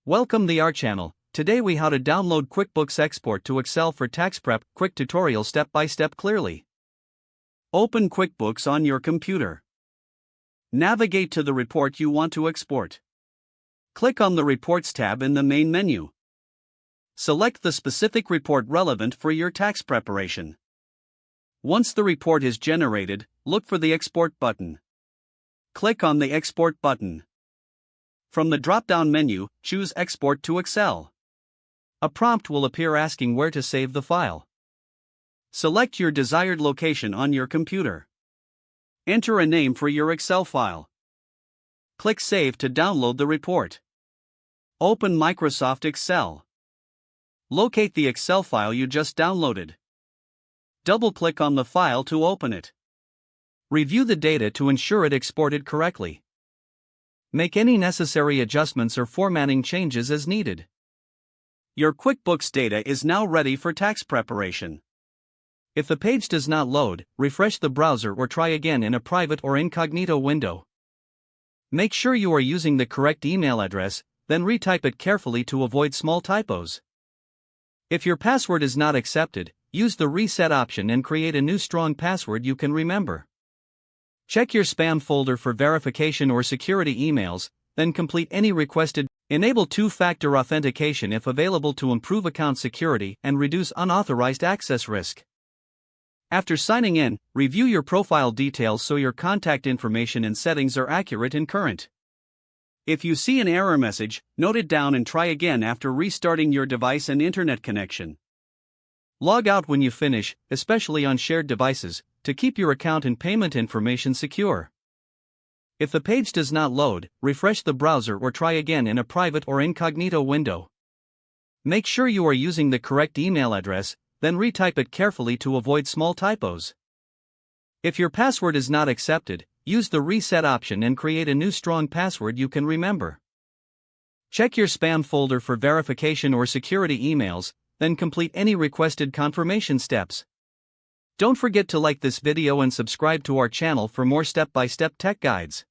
Welcome to our channel. Today we how to download QuickBooks export to Excel for tax prep. Quick tutorial step by step clearly. Open QuickBooks on your computer. Navigate to the report you want to export. Click on the Reports tab in the main menu. Select the specific report relevant for your tax preparation. Once the report is generated, look for the Export button. Click on the Export button. From the drop-down menu, choose Export to Excel. A prompt will appear asking where to save the file. Select your desired location on your computer. Enter a name for your Excel file. Click Save to download the report. Open Microsoft Excel. Locate the Excel file you just downloaded. Double-click on the file to open it. Review the data to ensure it exported correctly. Make any necessary adjustments or formatting changes as needed. Your QuickBooks data is now ready for tax preparation. If the page does not load, refresh the browser or try again in a private or incognito window. Make sure you are using the correct email address, then retype it carefully to avoid small typos. If your password is not accepted, use the reset option and create a new strong password you can remember. Check your spam folder for verification or security emails, then complete any requested. Enable two-factor authentication if available to improve account security and reduce unauthorized access risk. After signing in, review your profile details so your contact information and settings are accurate and current. If you see an error message, note it down and try again after restarting your device and internet connection. Log out when you finish, especially on shared devices, to keep your account and payment information secure. If the page does not load, refresh the browser or try again in a private or incognito window. Make sure you are using the correct email address, then retype it carefully to avoid small typos. If your password is not accepted, use the reset option and create a new strong password you can remember. Check your spam folder for verification or security emails, then complete any requested confirmation steps. Don't forget to like this video and subscribe to our channel for more step-by-step tech guides.